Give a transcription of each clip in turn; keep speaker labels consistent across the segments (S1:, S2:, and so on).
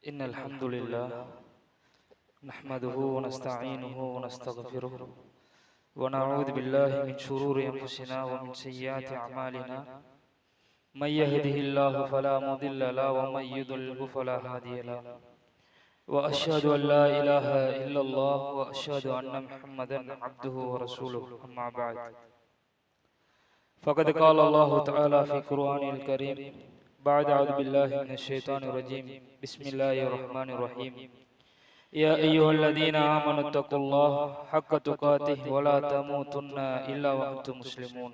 S1: إن الحمد لله نحمده ونستعينه ونستغفره ونعوذ بالله من شرور أنفسنا ومن سيئات أعمالنا من يهده الله فلا مضل له ومن يضلل فلا هادي له وأشهد أن لا إله إلا الله وأشهد أن محمدا عبده ورسوله أما بعد فقد قال الله تعالى في القرآن الكريم بعد أعوذ بالله من الشيطان الرجيم بسم الله الرحمن الرحيم يا أيها الذين آمنوا اتقوا الله حق تقاته ولا تموتن إلا وأنتم مسلمون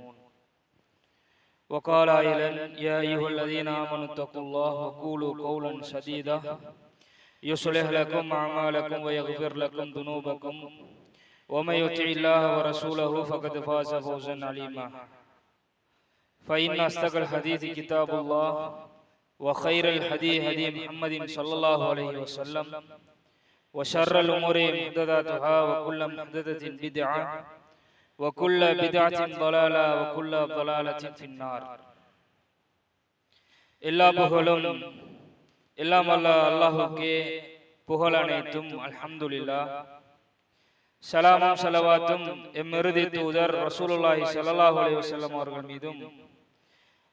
S1: وقال أيضا يا أيها الذين آمنوا اتقوا الله وقولوا قولا سديدا يصلح لكم أعمالكم ويغفر لكم ذنوبكم ومن يطع الله ورسوله فقد فاز فوزا عظيما فإن أصدق الحديث كتاب الله وخير الهدي هدي محمد صلى الله عليه وسلم وشر الأمور محدثاتها وكل محدثة بدعة وكل بدعة ضلالة وكل ضلالة في النار. எல்லா புகழும் எல்லாம் அல்லாஹ் அல்லாஹ்வுக்கே புகழ் அனைத்தும் அல்ஹம்துலில்லாஹ். ஸலாமும் ஸலவாத்தும் எம்மிறுதி தூதர் ரசூலுல்லாஹி ஸல்லல்லாஹு அலைஹி வஸல்லம் அவர்கள் மீதும்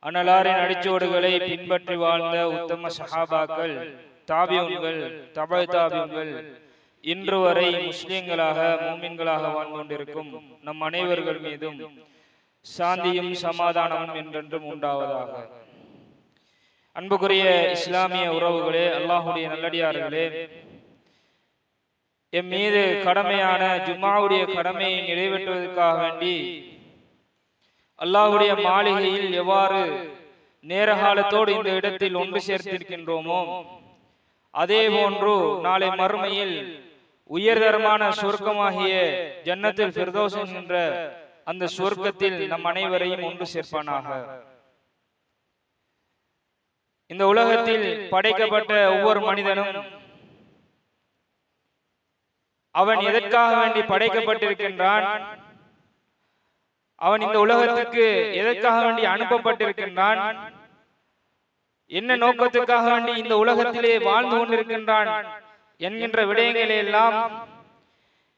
S1: அன்னலாரின் அடிச்சுவடுகளை பின்பற்றி வாழ்ந்த உத்தம சஹாபாக்கள், தாபியூன்கள், தபை தாபியூன்கள், இன்று வரை முஸ்லிம்களாக மூமின்களாக வாழ்ந்து கொண்டிருக்கும் நம் அனைவர்கள் மீதும் சாந்தியும் சமாதானமும் என்றென்றும் உண்டாவதாக. அன்புக்குரிய இஸ்லாமிய உறவுகளே, அல்லாஹுடைய நல்லடியார்களே, எம் மீது கடமையான ஜும்மாவுடைய கடமையை நிறைவேற்றுவதற்காக வேண்டி அல்லாஹுடைய மாளிகையில் எவ்வாறு நேரகாலத்தோடு இந்த இடத்தில் ஒன்று சேர்த்திருக்கின்றோமோ அதே போன்று நாளை மறுமையில் உயர்தரமான சொர்க்கமாகிய ஜன்னத்துல் ஃபிர்தௌஸ் என்ற அந்த சொர்க்கத்தில் நம் அனைவரையும் ஒன்று சேர்ப்பானாக. இந்த உலகத்தில் படைக்கப்பட்ட ஒவ்வொரு மனிதனும் அவன் எதற்காக வேண்டி படைக்கப்பட்டிருக்கின்றான், அவன் இந்த உலகத்துக்கு எதற்காக வேண்டி அனுப்பப்பட்டிருக்கின்றான், என்ன நோக்கத்துக்காக வேண்டி இந்த உலகத்திலே வாழ்ந்து கொண்டிருக்கின்றான் என்கின்ற விடயங்களை எல்லாம்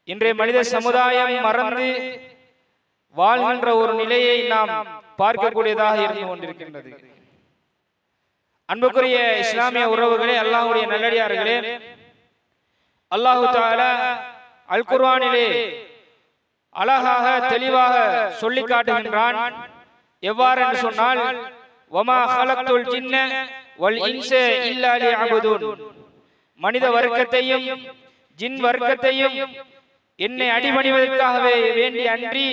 S1: இன்றைய மனித சமுதாயம் மறந்து வாழ்கின்ற ஒரு நிலையை நாம் பார்க்கக்கூடியதாக இருந்து கொண்டிருக்கின்றது. அன்புக்குரிய இஸ்லாமிய உறவுகளே, அல்லாஹ்வுடைய நல்லடியார்களே, அல்லாஹு தஆலா அல் குர்ஆனிலே அழகாக தெளிவாக சொல்லி காட்டுகின்றான். எவ்வாறு என்று சொன்னால், வமா ஹலக்துல் ஜின்ன வல் இன்ஸ இல்லா லியஅபுதுன், மனித வர்க்கத்தையும் ஜின் வர்க்கத்தையும் என்னை அடிபணிவதற்காகவே வேண்டி அன்றி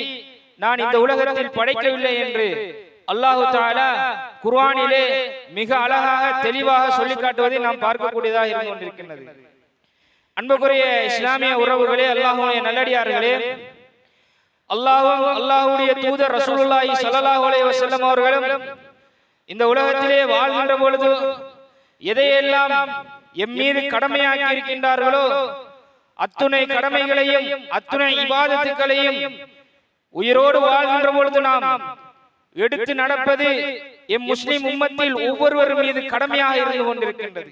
S1: நான் இந்த உலகத்தில் படைக்கவில்லை என்று அல்லாஹு தஆலா குர்ஆனிலே மிக அழகாக தெளிவாக சொல்லி காட்டுவதை நாம் பார்க்கக்கூடியதாக இருந்து கொண்டிருக்கின்றது. அன்புக்குரிய இஸ்லாமிய உறவுகளே, அல்லாஹ்வுடைய நல்லடியார்களே, அல்லாஹ்வுடைய தூதர் ரசூலுல்லாஹி ஸல்லல்லாஹு அலைஹி வஸல்லம் அவர்களும் இந்த உலகத்திலே வாழ்கின்ற பொழுது எதையெல்லாம் எம் மீது கடமையாக்கி இருக்கின்றார்களோ அத்துணை கடமைகளையும் அத்துணை இபாதத்துகளையும் உயிரோடு வாழ்கின்ற பொழுது நாம் எடுத்து நடப்பது எம் முஸ்லிம் உம்மத்தில் ஒவ்வொருவரும் மீது கடமையாக இருந்து கொண்டிருக்கின்றது.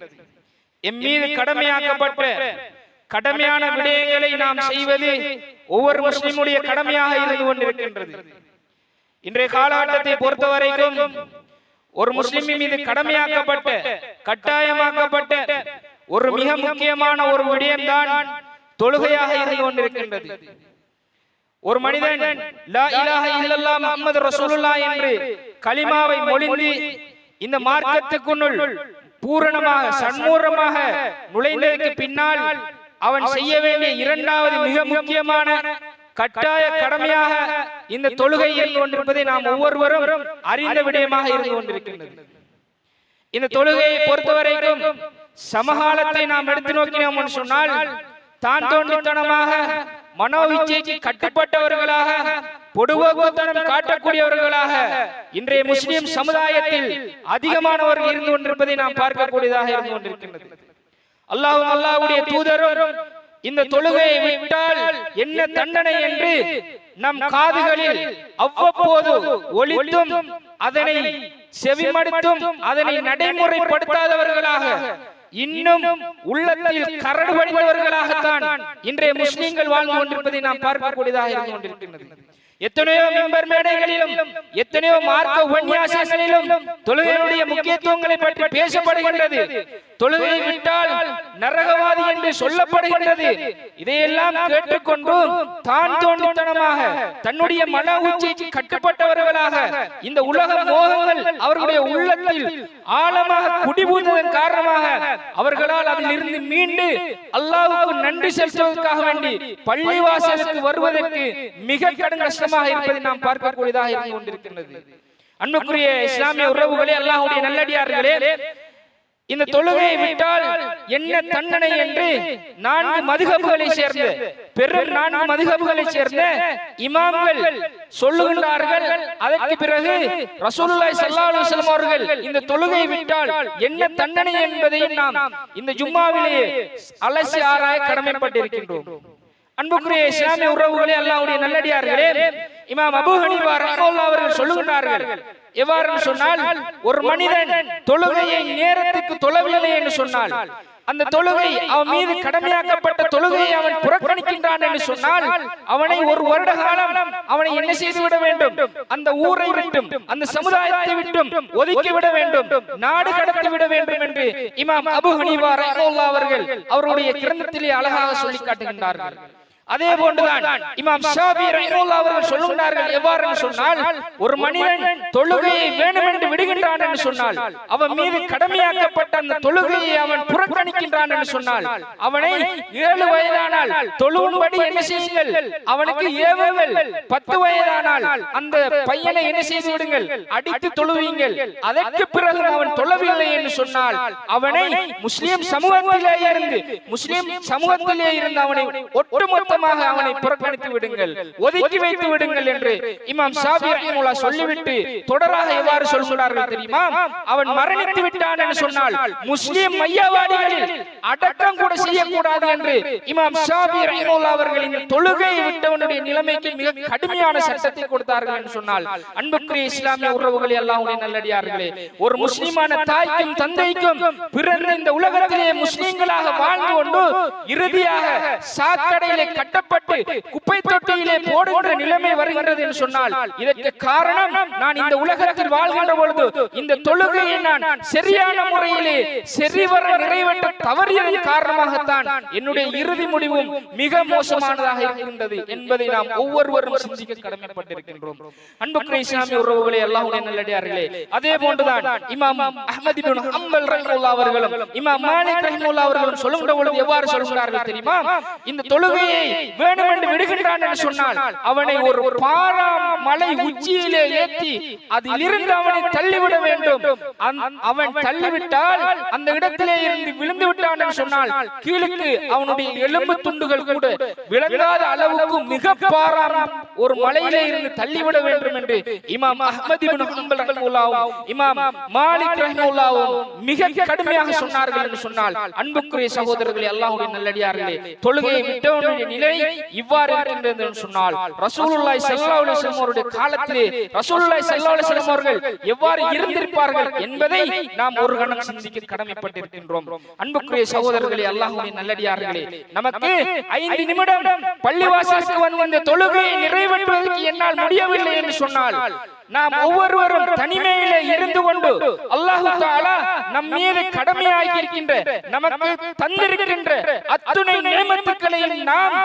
S1: எம் மீது கடமையாக்கப்பட்ட கடமையான விடயங்களை நாம் செய்வது ஒவ்வொரு முஸ்லிமுடைய கடமையாக இருந்து கொண்டிருக்கின்றது. இன்றைய காலகட்டத்தை பொறுத்தவரைக்கும் ஒரு முஸ்லிமின் மீது கடமையாக்கப்பட்ட கட்டாயமாக்கப்பட்ட ஒரு மிக முக்கியமான ஒரு விடயம்தான் தொழுகையாக இருந்து கொண்டிருக்கின்றது. ஒரு மனிதன் லா இலாஹ இல்லல்லாஹ் முஹம்மது ரசூலுல்லாஹ் என்று கலிமாவை மொழிந்து இந்த மார்க்கத்துக்குள் பூரணமாக சண்முகமாக நுழைந்ததற்கு பின்னால் அவன் செய்ய வேண்டிய இரண்டாவது மிக முக்கியமான கட்டாய கடமையாக இந்த தொழுகை இருந்து கொண்டிருப்பதை நாம் ஒவ்வொருவரும் அறிந்த விடயமாக இருந்து கொண்டிருக்கின்றது. இந்த தொழுகையை பொறுத்தவரைக்கும் சமகாலத்தை நாம் எடுத்து நோக்கினோம் என்று சொன்னால், தான் தோன்றித்தனமாக மனோ இச்சைக்கு கட்டுப்பட்டவர்களாக பொடுபோக்குத்தனம் காட்டக்கூடியவர்களாக இன்றைய முஸ்லிம் சமுதாயத்தில் அதிகமானவர்கள் இருந்து கொண்டிருப்பதை நாம் பார்க்கக்கூடியதாக இருந்து கொண்டிருக்கின்றது. அல்லாஹ்வுடைய தூதரும் இந்த தொழுகையை விட்டால் என்ன தண்டனை என்று நம் காதுகளில் அவ்வப்போது ஒலித்தும் அதனை செவிமடுத்தும் அதனை நடைமுறைப்படுத்தாதவர்களாக இன்னும் உள்ளத்தில் கரடு படிந்தவர்களாகத்தான் இன்றைய முஸ்லிம்கள் வாழ்ந்து கொண்டிருப்பதை நாம் பார்க்கக்கூடியதாக இருந்து கொண்டிருக்கின்றது. எத்தனையோ மெம்பர் மேடைகளிலும் எத்தனையோ மார்க்க உபன்யாசங்களிலும் தொழுகையுடைய முக்கியத்துவங்களை பற்றி பேசப்படுகின்றது. தொழுகையை விட்டால் நரகவாதி என்று சொல்லப்படுகின்றது. இதையெல்லாம் கேட்டுக்கொண்டு தான் தோன்றித்தனமாக தன்னுடைய மன உச்சிக்கு கட்டுப்பட்டவர்களாக இந்த உலக மோகங்கள் அவர்களுடைய உள்ளத்தில் ஆழமாக குடிபூந்ததன் காரணமாக அவர்களால் அதிலிருந்து மீண்டு அல்லாஹ்வுக்கு நன்றி செலுத்துவதற்காக வேண்டி பள்ளிவாசலுக்கு வருவதற்கு மிக கடும் கஷ்டமாக இருப்பதை நாம் பார்க்கக்கூடியதாக இருந்து கொண்டிருக்கின்றது. அன்புக்குரிய இஸ்லாமிய உறவுகளே, அல்லாஹ்வுடைய நல்லடியார்களே, இந்த தொழுகையை விட்டால் என்ன தண்டனை என்று 4 மதுஹப்களை சேர்ந்த பெரும் 4 மதுஹப்களை சேர்ந்த இமாம்கள் சொல்லுகின்றார்கள். அதற்கு பிறகு ரசூலுல்லாஹி ஸல்லல்லாஹு அலைஹி வஸல்லம் அவர்கள் இந்த தொழுகையை விட்டால் என்ன தண்டனை என்பதை நாம் இந்த ஜும்மாவிலே அலசி ஆராய கடமைப்பட்டிருக்கின்றோம். அன்புக்குரிய இஸ்லாமிய உறவுகளே, அல்லாஹ்வுடைய நல்லடியார்களே, இமாம் அபூ ஹனீஃபா ரஹ்மத்துல்லாஹி அவர்கள் சொல்லுகின்றார்கள். எவ்வாறு சொன்னால், ஒரு மனிதன் தொழுகையை நேரத்துக்கு தொழவில்லை என்று சொன்னால், அந்த தொழுகை அவன் மீது கடமையாக்கப்பட்ட தொழுகையை அவன் புறக்கணிக்கின்றான் என்று சொன்னால், அவனை ஒரு வருட காலம் அவனை என்ன செய்து விட வேண்டும்? அந்த ஊரை விட்டும் அந்த சமுதாயத்தை விட்டும் ஒதுக்கி விட வேண்டும், நாடு கடத்தி விட வேண்டும் என்று இமாம் அபூ ஹனீஃபா ரஹ்மத்துல்லாஹி அவர்கள் அவருடைய கிரந்தத்திலே அழகாக சொல்லி காட்டுகின்றார்கள். அதே போன்றுதான் இமாம் ஷாஃபி ரஹ்மத்துல்லாஹி அவர்கள் சொல்லுகிறார்கள். எவ்வாறு சொன்னால், ஒரு மனிதன் தொழுகையை வேண்டுமென்று விடுகின்றான் என்று சொன்னால், அவன் மீது கடமையாக்கப்பட்ட அந்த தொழுகையை அவன் புறக்கணிக்கின்றான் என்று சொன்னால், அவனை 7 வயதானால் தொழுவும்படி என்ன செய்யுங்கள்? அவனுக்கு ஏவுங்கள். 10 வயதானால் அந்த பையனை என்ன செய்து விடுங்கள்? அடித்து தொழுவீங்கள். அதற்கு பிறகு அவன் தொழவில்லை என்று சொன்னால், அவனை முஸ்லிம் சமூகத்திலே இருந்து அவனை ஒட்டுமொத்த அவனை புறக்கணித்து விடுங்கள், ஒதுக்கி வைத்து விடுங்கள் என்று இமாம் ஷாஃபி ரஹ்மத்துல்லாஹி சொல்லிவிட்டு தொடராக எவ்வாறு சொல்கிறார்கள் தெரியுமா? அவன் மரணித்து விட்டான் என்று சொன்னால் முஸ்லிம் மையவாதிகளில் அடக்கம் கூட செய்யக்கூடாது என்று இமாம் ஷாஃபி ரஹ்மத்துல்லாஹி அவர்கள் இந்த தொழுகையை விட்டவனுடைய நிலைமைக்கு மிக கடுமையான சட்டத்தை கொடுத்தார்கள் என்று சொன்னால், அன்புக்குரிய இஸ்லாமிய உறவுகளே, அல்லாஹ்வுடைய நல்லடியார்களே, ஒரு முஸ்லிமான தாய்க்கும் தந்தைக்கும் பிறந்த இந்த உலகத்திலே முஸ்லிம்களாக வாழ்ந்து கொண்டு இறுதியாக சாக்கடையிலே கட்டப்பட்டு குப்பை தொட்டியிலே போடுகின்ற நிலைமை வருகிறது என்று சொன்னால், இதற்கு காரணம் நான் இந்த உலகத்தில் வாழ்கின்ற பொழுது இந்த தொழுகையை நான் சரியான முறையிலே சரிவர நிறைவேற்ற தவறியதன் காரணமாகத்தான் என்னுடைய இறுதி முடிவும் மிக மோசமானதாக இருக்கின்றது என்பதை நாம் ஒவ்வொருவரும் சிந்திக்க கடமைப்பட்டிருக்கின்றோம். அன்புக்குரிய இஸ்லாமிய உறவுகளே, அல்லாஹ்வுடைய நல்லடியார்களே, அதே போன்றுதான் இமாம் அஹ்மத் இப்னு ஹம்பல் ரஹ்மத்துல்லாஹி அவர்களும் இமாம் மாலிக் ரஹ்மத்துல்லாஹி அவர்களும் சொல்லுகின்ற பொழுது எவ்வாறு சொல்கிறார்கள் தெரியுமா? இந்த தொழுகையை வேண்டுமென்று விடுகின்றான் என்று சொன்னால், அவனை ஒரு பாறாமலை உச்சியிலே ஏற்றி அதிலிருந்து அவனை தள்ளிவிட வேண்டும். அவன் தள்ளிவிட்டால் அந்த இடத்திலே இருந்து விழுந்து விட்டான் என்று சொன்னால், கீழுக்கு அவனுடைய எலும்பு துண்டுகள் கூட விளங்காத அளவுக்கு மிக பாறாம ஒரு மலையிலே இருந்து தள்ளிவிட வேண்டும் என்று இமாம் அஹ்மத் இப்னு ஹம்பல் ரஹ்மத்துல்லாஹி இமாம் மாலிக் ரஹ்மத்துல்லாஹி மிக கடுமையாக சொன்னார்கள் என்று சொன்னால், அன்புக்குரிய சகோதரர்களே, அல்லாஹ்வுடைய நல்லடியார்களே, தொழுகையை விட்டவனுடைய நிலை இவ்வாறு இருக்கின்றது என்று சொன்னால், ரசூலுல்லாஹி ஸல்லல்லாஹு அலைஹி வஸல்லம் அவருடைய காலத்திலே ரசூலுல்லாஹி ஸல்லல்லாஹு அலைஹி வஸல்லம் அவர்கள் எவ்வாறு இருந்திருப்பார்கள் என்பதை நாம் ஒரு கணம் சிந்திக்க கடமைப்பட்டிருக்கின்றோம். அன்புக்குரிய சகோதரர்களே, அல்லாஹ்வுடைய நல்லடியார்களே, நமக்கு 5 நிமிடம் பள்ளிவாசலுக்கு வந்து இந்த தொழுகையை நிறைவேற்றுவதற்கு என்னால் முடியவில்லை என்று சொன்னால், நாம் ஒவ்வொருவரும் தனிமையிலே இருந்து கொண்டு அல்லாஹ் தஆலா நம் மீது கடமையாக்கி இருக்கின்ற நமக்கு தந்திருக்கின்ற அத்துணை நியமத்துக்களையும் நாம்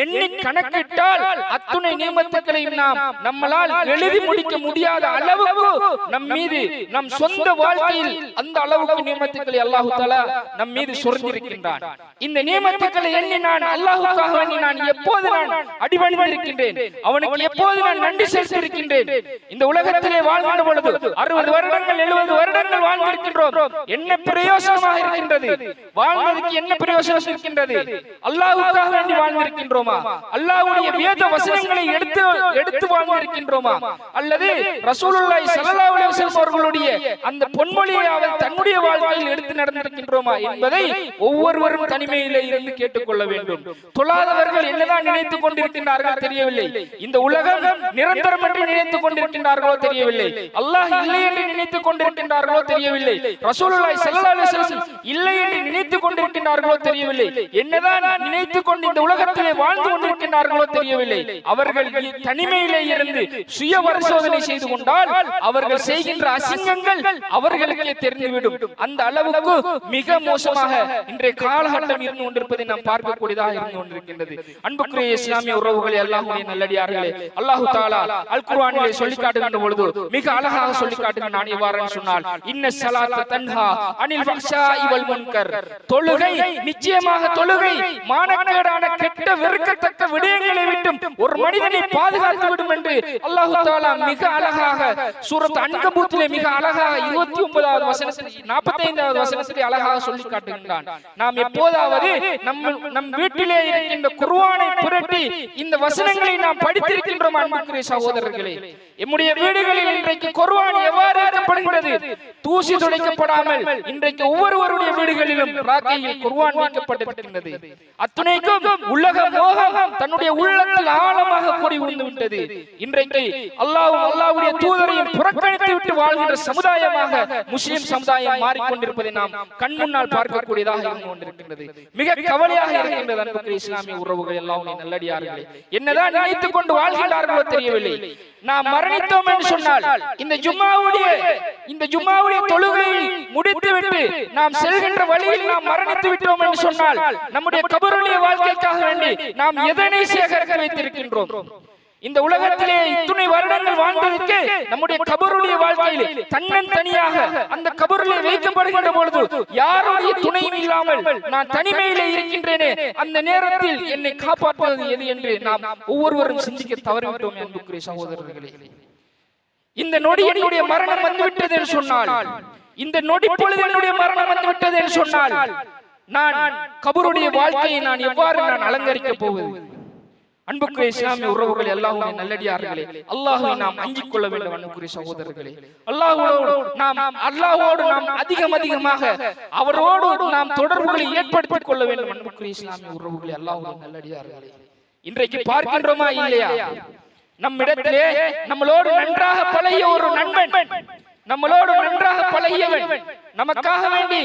S1: எண்ணி கணக்கிட்டால் அத்துணை நியமத்துக்களையும் நாம் நம்மளால் எழுதி முடிக்க முடியாத அளவுக்கு நம் மீது நம் சொந்த வாழ்க்கையில் அந்த அளவுக்கு நியமத்துக்களை அல்லாஹ் தஆலா நம் மீது சொரிந்திருக்கின்றான். இந்த நியமத்துக்களை எண்ணி நான் அல்லாஹ்வுக்காக வேண்டி நான் எப்போது நான் அடிபணிந்திருக்கின்றேன், அவனுக்கு எப்போது நான் நன்றி செலுத்தியிருக்கின்றேன். இந்த உலகத்திலே வாழ்கின்ற பொழுது 60 வருடங்கள் 70 வருடங்கள் வாழ்ந்திருக்கின்றோம். என்ன பிரயோசனமாக இருக்கின்றது? வாழ்வதற்கு என்ன பிரயோசனம் இருக்கின்றது? அல்லாஹ்வுக்காக வேண்டி வாழ்ந்திருக்கின்றோம். வாழ்ந்திருக்கின்றோமா? அல்லாஹ்வுடைய வேத வசனங்களை எடுத்து வாழ்ந்திருக்கின்றோமா? அல்லது ரசூலுல்லாஹி ஸல்லல்லாஹு அலைஹி வஸல்லம் அவர்களுடைய அந்த பொன்மொழியை தன்னுடைய வாழ்க்கையில் எடுத்து நடந்திருக்கின்றோமா என்பதை ஒவ்வொருவரும் தனிமையிலே இருந்து கேட்டுக்கொள்ள வேண்டும். தொழாதவர்கள் என்னதான் நினைத்துக் கொண்டிருக்கின்றார்கள் தெரியவில்லை. இந்த உலகம் நிரந்தரம் என்று நினைத்துக் கொண்டிருக்கின்றார்களோ தெரியவில்லை. அல்லாஹ் இல்லை என்று நினைத்துக் கொண்டிருக்கின்றார்களோ தெரியவில்லை. ரசூலுல்லாஹி ஸல்லல்லாஹு அலைஹி வஸல்லம் இல்லை என்று நினைத்துக் கொண்டிருக்கின்றார்களோ தெரியவில்லை. என்னதான் நினைத்துக் கொண்டு இந்த உலகத்திலே வாழ்ந்து கொண்டிருக்கின்றார்களோ தெரியவில்லை. அவர்கள் தனிமையிலே இருந்து சுய பரிசோதனை செய்து கொண்டால் அவர்கள் செய்கின்ற அசிங்கங்கள் அவர்களுக்கே தெரிந்துவிடும். அந்த அளவுக்கு மிக மோசமாக இன்றைய காலகட்டம் இருந்து கொண்டிருப்பதை நாம் பார்க்கக்கூடியதாக இருந்து கொண்டிருக்கின்றது. அன்புக்குரிய இஸ்லாமிய உறவுகளே, அல்லாஹ்வுடைய நல்லடியார்களே, அல்லாஹ் தஆலா அல் குர்ஆனிலே சொல்லி காட்டுகின்ற பொழுது மிக அழகாக சொல்லி காட்டுகின்ற நான் எவ்வாறு சொன்னால், இன்ன ஸலாத்த தன்ஹா அனில் ஃபஹ்ஷாஇ வல் முன்கர், தொழுகை நிச்சயமாக தொழுகை மானக்கேடான கெட்ட வெறுக்கத்தக்க விடயங்களை விட்டும் ஒரு மனிதனை பாதுகாத்து விடும் என்று அல்லாஹ் தஆலா மிக அழகாக சூரத் அன்கபூத்திலே மிக அழகாக 29வது வசனத்தில் 45வது வசனத்தில் அழகாக சொல்லி காட்டுகின்றான். நாம் எப்போதாவது நம் வீட்டிலே இருக்கின்ற குர்ஆனை புரட்டி இந்த வசனங்களை நாம் படித்திருக்கின்றோம். அன்புக்குரிய சகோதரர்களே, நம்முடைய வீடுகளில் இன்றைக்கு குர்ஆன் எவ்வாறு ஏற்றப்படுகிறது? தூசி துடைக்கப்படாமல் இன்றைக்கு ஒவ்வொருவருடைய வீடுகளிலும் ராக்கையில் குர்ஆன் வைக்கப்பட்டிருக்கின்றது. அத்துணைக்கும் உலக மோகம் தன்னுடைய உள்ளத்தில் ஆழமாக கூடி விழுந்து விட்டது. இன்றைக்கு அல்லாஹ்வுடைய தூதரையும் புறக்கணித்து விட்டு வாழ்கின்ற சமுதாயமாக முஸ்லிம் சமுதாயம் மாறிக்கொண்டிருப்பதை நாம் கண் முன்னால் பார்க்கக்கூடியதாக இருந்து கொண்டிருக்கின்றது. மிக கவலையாக இருக்கின்றது. அன்புக்குரிய இஸ்லாமிய உறவுகள் அல்லாஹ்வுடைய நல்லடியார்களே, என்னதான் நினைத்துக் கொண்டு வாழ்கிறார்களோ தெரியவில்லை. நாம் மரணித்தோம் என்று சொன்னால் இந்த ஜும்மாவுடைய தொழுகையை முடித்துவிட்டு நாம் செல்கின்ற வழியில் நாம் மரணித்து விட்டோம் என்று சொன்னால் நம்முடைய கபருடைய வாழ்க்கைக்காக வேண்டி நாம் எதனை சேகரிக்க வைத்திருக்கின்றோம்? இந்த உலகத்திலே இத்துணை வருடங்கள் வாழ்ந்ததற்கு நம்முடைய கபருடைய வாழ்க்கையிலே தன்னந்தனியாக அந்த கபரிலே வைக்கப்படுகின்ற பொழுது யாருடைய துணையும் இல்லாமல் நான் தனிமையிலே இருக்கின்றேனே, அந்த நேரத்தில் என்னை காப்பாற்றுவது எது என்று நாம் ஒவ்வொருவரும் சிந்திக்க தவறிவிட்டோம். அன்புக்குரிய சகோதரர்களே, இந்த நொடி என்னுடைய மரணம் வந்துவிட்டது என்று சொன்னால், இந்த நொடி பொழுது என்னுடைய மரணம் வந்துவிட்டது என்று சொன்னால் நான் கபருடைய வாழ்க்கையை நான் எவ்வாறு அலங்கரிக்கப் போவது? அன்புக்குரிய இஸ்லாமிய உறவுகள் அல்லாஹ்வுடைய நல்லடியார்களே, அல்லாஹ்வை நாம் அஞ்சிக் கொள்ள வேண்டும். அன்புக்குரிய சகோதரர்களே, அல்லாஹ்வோடு நாம் அதிகமாக அவரோடு நாம் தொடர்புகளை ஏற்படுத்திக் கொள்ள வேண்டும். அன்புக்குரிய இஸ்லாமிய உறவுகளே, அல்லாஹ்வுடைய நல்லடியார்களே, இன்றைக்கு பார்க்கின்றோமா இல்லையா? நம்மிடத்திலே நம்மளோடு நன்றாக பழகிய ஒரு நண்பன், நம்மளோடு நன்றாக பழகியவன், நமக்காக வேண்டி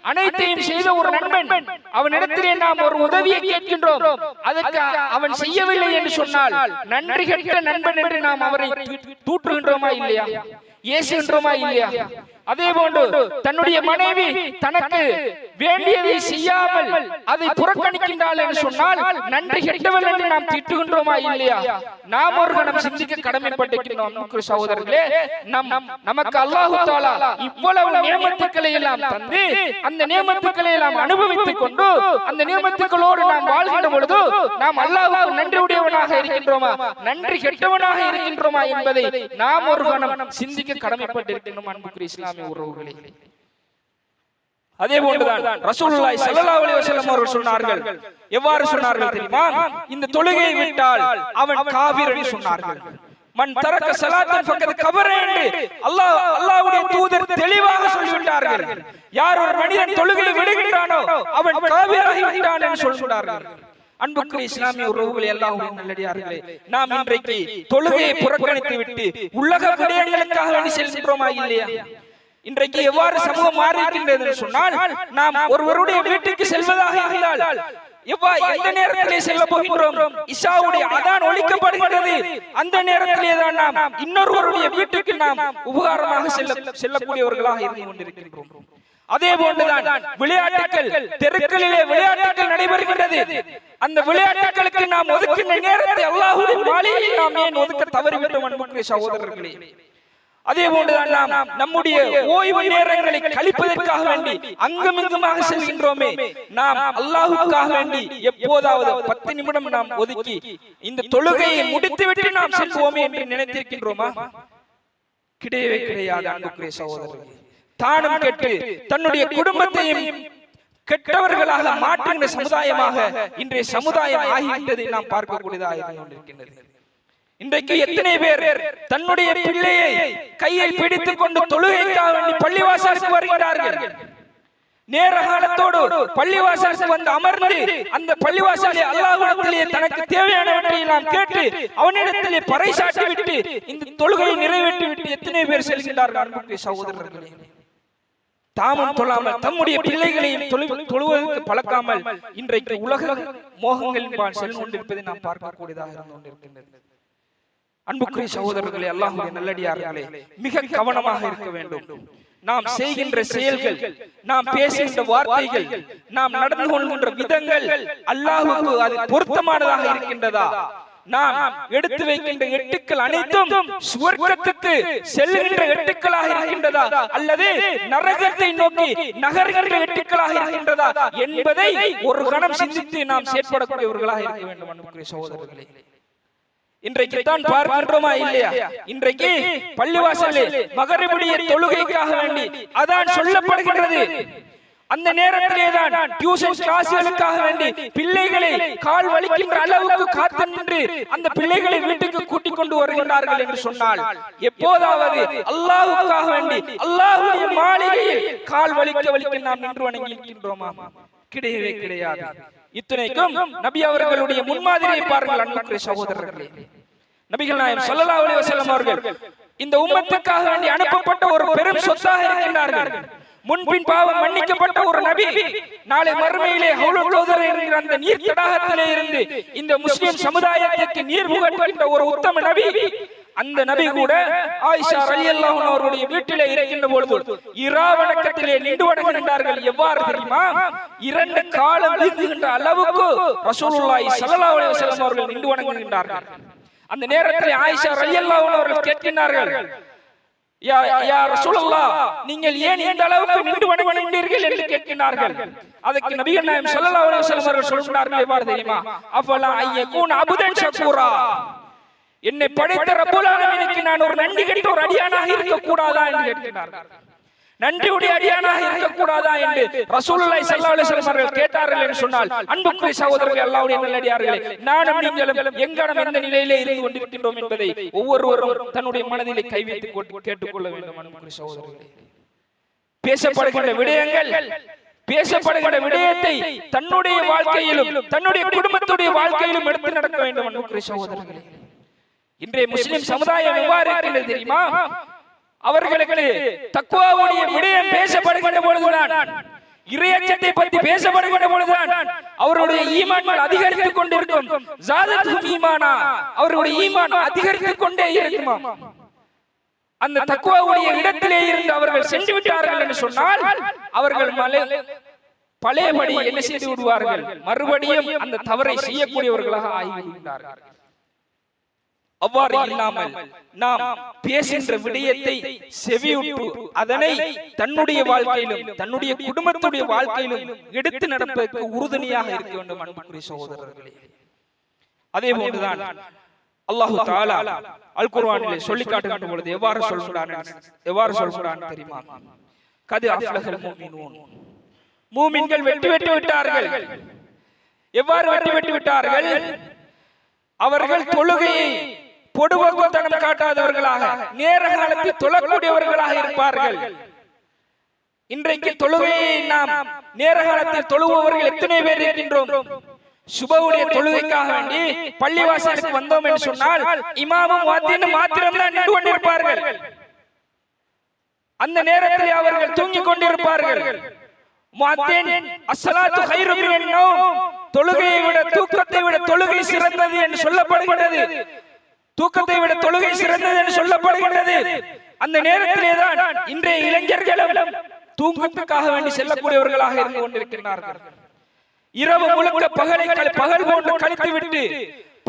S1: அனைத்தையும் செய்த ஒரு நண்பன், அவனிடத்திலே நாம் ஒரு உதவியை கேட்கின்றோம், அதற்கு அவன் செய்யவில்லை என்று சொன்னால் நன்றி கெட்ட நண்பன் என்று நாம் அவரை தூற்றுகின்றோமா இல்லையா? ஏசுகின்றோமா இல்லையா? அதே போன்று தன்னுடைய மனைவி தனக்கு வேண்டியதை செய்யாமல் அதை புறக்கணிக்கின்றாள் என்று சொன்னால் நன்றி கெட்டவள் என்று நாம் திட்டுகின்றோமா இல்லையா? நாம் ஒரு கணம் சிந்திக்க கடமைப்பட்டிருக்கின்றோம். அன்புக்குரிய சகோதரர்களே, நமக்கு அல்லாஹ் தஆலா இவ்வளவு நியமத்துக்களை எல்லாம் தந்து அந்த நியமத்துக்களை எல்லாம் அனுபவித்துக் கொண்டு அந்த நியமத்துக்களோடு நாம் வாழ்கின்ற பொழுது நாம் அல்லாஹ்வுக்கு நன்றியுடையவனாக இருக்கின்றோமா, நன்றி கெட்டவனாக இருக்கின்றோமா என்பதை நாம் ஒரு கணம் சிந்திக்க கடமைப்பட்டிருக்கின்றோம். அன்புக்குரிய இஸ்லாமிய உறவுகளே, அதே போன்றுதான் ரசூலுல்லாஹி ஸல்லல்லாஹு அலைஹி வஸல்லம் அவர்கள் சொன்னார்கள். எவ்வாறு சொன்னார்கள் தெரியுமா? இந்த தொழுகையை விட்டால் அவன் காஃபிர் என்று சொன்னார்கள். மன் தரக்க ஸலாத்தன் ஃபக்கத் கஃபர என்று அல்லாஹ்வுடைய தூதர் தெளிவாக சொல்லிவிட்டார்கள். யார் ஒரு மனிதன் தொழுகையை விடுகின்றானோ அவன் காஃபிராகி விட்டான் என்று சொல்கிறார்கள். அன்புக்குரிய இஸ்லாமிய உறவுகளே, அல்லாஹ்வுடைய நல்லடியார்களே, நாம் இன்றைக்கு தொழுகையை புறக்கணித்து விட்டு உலக விடயங்களுக்காக வேண்டி செல்கின்றோமா இல்லையா? இன்றைக்கு எவ்வாறு சமூகம் மாறி இருக்கின்றது என்று சொன்னால், நாம் ஒருவருடைய வீட்டுக்கு செல்வதாக இருந்தால் எந்த நேரத்திலே செல்ல போகின்றோம்? இஷாவுடைய அதான் ஒலிக்கப்படுகின்றது, அந்த நேரத்திலே தான் நாம் இன்னொருவருடைய வீட்டுக்கு நாம் உபகாரமாக செல்லக்கூடியவர்களாக இருந்து கொண்டிருக்கின்றோம். அதே போன்றுதான் விளையாட்டுகள், தெருக்களிலே விளையாட்டுகள் நடைபெறுகின்றது. அந்த விளையாட்டுகளுக்கு நாம் ஒதுக்கின்ற நேரத்தை அல்லாஹ்வுடைய மாளிகையில் நாம் ஏன் ஒதுக்க தவறிவிட்டோம்? அன்புக்குரிய சகோதரர்களே, அதே போன்றுதான் நாம் நம்முடைய ஓய்வு நேரங்களை கழிப்பதற்காக வேண்டி அங்குமிங்குமாக செல்கின்றோமே. நாம் அல்லாஹ்வுக்காக வேண்டி எப்போதாவது 10 நிமிடம் நாம் ஒதுக்கி இந்த தொழுகையை முடித்துவிட்டு நாம் செல்வோமே என்று நினைத்திருக்கின்றோமா? கிடையவே கிடையாது. அன்புக்குரிய சகோதரர்களே, தானும் கெட்டு தன்னுடைய குடும்பத்தையும் கெட்டவர்களாக மாற்றுகின்ற சமுதாயமாக இன்றைய சமுதாயம் ஆகிவிட்டதை நாம் பார்க்கக்கூடியதாக இருக்கின்றது. இன்றைக்கு எத்தனை பேர் தன்னுடைய பிள்ளையை கையில் பிடித்துக் கொண்டு தொழுகைக்காக வேண்டி பள்ளிவாசலுக்கு வருகிறார்கள். நேர காலத்தோடு பள்ளிவாசலுக்கு வந்து அமர்ந்து அந்த பள்ளிவாசலை அல்லாஹ்விடத்திலே தனக்கு தேவையானவற்றை நாம் கேட்டு அவனிடத்திலே பறைசாட்டி விட்டு இந்த தொழுகையை நிறைவேற்றி விட்டு எத்தனை பேர் செல்கின்றார்கள் அன்புக்குரிய சகோதரர்களே. தாமும் தொழாமல் தம்முடைய பிள்ளைகளையும் தொழுவதற்கு பழக்காமல் இன்றைக்கு உலக மோகங்களின் சென்று கொண்டிருப்பதை நாம் பார்க்கக்கூடியதாக இருந்து கொண்டிருக்கின்றது. அன்புக்குரிய சகோதரர்களே, அல்லாஹ்வுடைய நல்லடியார்களே, மிக கவனமாக இருக்க வேண்டும். நாம் செய்கின்ற செயல்கள், நாம் பேசுகின்ற வார்த்தைகள், நாம் நடந்து கொள்கின்ற விதங்கள் அல்லாஹ்வுக்கு அது பொருத்தமானதாக இருக்கின்றதா? நாம் எடுத்து வைக்கின்ற எட்டுக்கள் அனைத்தும் சுவர்க்கத்துக்கு செல்லுகின்ற எட்டுக்களாக இருக்கின்றதா அல்லது நரகத்தை நோக்கி நகர்கின்ற எட்டுக்களாக இருக்கின்றதா என்பதை ஒரு கணம் சிந்தித்து நாம் செயற்படக்கூடியவர்களாக இருக்க வேண்டும். அன்புக்குரிய சகோதரர்களே, இன்றைக்கு தான் பார்க்கின்றோமா இல்லையா? இன்றைக்கு பள்ளிவாசலில் மகரிபுடைய தொழுகைக்காக வேண்டி அதான் சொல்லப்படுகின்றது. அந்த நேரத்திலே தான் டியூஷன் கிளாஸ்களுக்காக வேண்டி பிள்ளைகளை கால் வலிக்கின்ற அளவுக்கு காத்து நின்று அந்த பிள்ளைகளை வீட்டுக்கு கூட்டிக் கொண்டு வருகின்றார்கள் என்று சொன்னால், எப்போதாவது அல்லாஹ்வுக்காக வேண்டி அல்லாஹ்வுடைய மாளிகையில் கால் வலிக்க நாம் நின்று வணங்கி இருக்கின்றோமா? கிடையவே கிடையாது. இத்தனைக்கும் நபி அவர்களுடைய முன்மாதிரியை பாருங்கள் அன்புக்குரிய சகோதரர்களே. நபிகள் நாயகம் ஸல்லல்லாஹு அலைஹி வஸல்லம் அவர்கள் இந்த உம்மத்துக்காக வேண்டி அனுப்பப்பட்ட ஒரு பெரும் சொத்தாக இருக்கின்றார்கள். முன்பின் பாவம் மன்னிக்கப்பட்ட ஒரு நபி, நாளை மறுமையிலே ஹவுலுல் கௌதர் என்கிற அந்த நீர் தடாகத்திலே இருந்து இந்த முஸ்லிம் சமுதாயத்திற்கு நீர் புகட்டுகின்ற ஒரு உத்தம நபி. அந்த நபி கூட ஆயிஷா ரலியல்லாஹு அன்ஹா அவருடைய வீட்டிலே இருக்கின்ற பொழுது இரா வணக்கத்திலே நின்று வணங்குகின்றார்கள். எவ்வாறு தெரியுமா? 2 காலம் வீங்குகின்ற அளவுக்கு ரசூலுல்லாஹி ஸல்லல்லாஹு அலைஹி வஸல்லம் அவர்கள் நின்று வணங்குகின்றார்கள். அந்த நேரத்தில் ஆயிஷா ரலியல்லாஹு அன்ஹா அவர்கள் கேட்கின்றார்கள், யா ரசூலுல்லாஹ், நீங்கள் ஏன் இந்த அளவுக்கு நின்று வணங்குகின்றீர்கள் என்று கேட்கின்றார்கள். அதற்கு நபிகள் நாயகம் ஸல்லல்லாஹு அலைஹி வஸல்லம் அவர்கள் சொல்கிறார்கள், எவ்வாறு தெரியுமா? அஃபலா அய்யகுன அபுதன் ஷக்கூரா, என்னை படைத்த ரப்புல் ஆலமீனுக்கு நான் ஒரு நன்றி கெட்ட ஒரு அடியானாக இருக்க கூடாதா என்று கேட்கிறார்கள். நன்றியுடைய அடியானாக இருக்க கூடாதா என்று ரசூலுல்லாஹி ஸல்லல்லாஹு அலைஹி வஸல்லம் அவர்கள் கேட்டார்கள் என்று சொன்னால், அன்புக்குரிய சகோதரர்களே, அல்லாஹ்வுடைய நல்லடியார்களே, நானும் நீங்களும் எங்கனம் எந்த நிலையிலே இருந்து கொண்டிருக்கின்றோம் என்பதை ஒவ்வொருவரும் தன்னுடைய மனதிலே கை வைத்து கேட்டுக்கொள்ள வேண்டும். அன்புக்குரிய சகோதரர்களே, பேசப்படுகின்ற விடயங்கள், பேசப்படுகின்ற விடயத்தை தன்னுடைய வாழ்க்கையிலும் தன்னுடைய குடும்பத்துடைய வாழ்க்கையிலும் எடுத்து நடக்க வேண்டும். அன்புக்குரிய சகோதரர்களே, இன்றைய முஸ்லிம் சமுதாயம் எவ்வாறு இருக்கிறது தெரியுமா? அவர்களுக்கு தக்வாவுடைய விடயம் பேசப்படுகின்ற பொழுதுதான், இறையச்சத்தை பற்றி பேசப்படுகின்ற பொழுதுதான் அவருடைய ஈமான் அதிகரித்துக் கொண்டிருக்கும். ஜாதத்துஹும் ஈமானா, அவருடைய ஈமான் அதிகரித்துக் கொண்டே இருக்குமா? அந்த தக்வாவுடைய இடத்திலே இருந்து அவர்கள் சென்று விட்டார்கள் என்று சொன்னால் அவர்கள் பழையபடி என்ன செய்து விடுவார்கள்? மறுபடியும் அந்த தவறை செய்யக்கூடியவர்களாக ஆகிவிடுகிறார்கள். அவ்வாறு இல்லாமல் நாம் பேசுகின்ற விடயத்தை செவியுற்று அதனை தன்னுடைய வாழ்க்கையிலும் தன்னுடைய குடும்பத்துடைய வாழ்க்கையிலும் எடுத்து நடப்பதற்கு உறுதுணையாக இருக்க வேண்டும். அன்புக்குரிய சகோதரர்களே, அதே போன்றுதான் அல்லாஹ் தஆலா அல் குர்ஆனிலே சொல்லி காட்டுகின்ற பொழுது எவ்வாறு சொல்கிறான் தெரியுமா? கது அஃப்லஹல் முஃமினூன், மூமின்கள் வெற்றி பெற்று விட்டார்கள். எவ்வாறு வெற்றி பெற்று விட்டார்கள்? அவர்கள் தொழுகையை பொடுபோக்குத்தனம் காட்டாதவர்களாக நேர காலத்தில் தொழக்கூடியவர்களாக இருப்பார்கள். இன்றைக்கு தொழுகையை நாம் நேர காலத்தில் தொழுபவர்கள் எத்தனை பேர் இருக்கின்றோம்? சுபஹுடைய தொழுகைக்காக வேண்டி பள்ளிவாசலுக்கு வந்தோம் என்று சொன்னால் இமாமும் முஅத்தினும் மாத்திரம்தான் நின்று கொண்டிருப்பார்கள். அந்த நேரத்தில் அவர்கள் தூங்கிக் கொண்டிருப்பார்கள். முஅத்தின் அஸ்ஸலாத்து கைரு மினன் நௌம், தொழுகையை விட தூக்கத்தை விட தொழுகை சிறந்தது என்று சொல்லப்படுகிறது. தூக்கத்தை விட தொழுகை சிறந்தது என்று சொல்லப்படுகிறது. அந்த நேரத்திலே தான் இன்றைய இளைஞர்களும் தூக்கத்துக்காக வேண்டி செல்லக்கூடியவர்களாக இருந்து கொண்டிருக்கிறார்கள். இரவு முழுக்க பகல் போன்று கழித்து விட்டு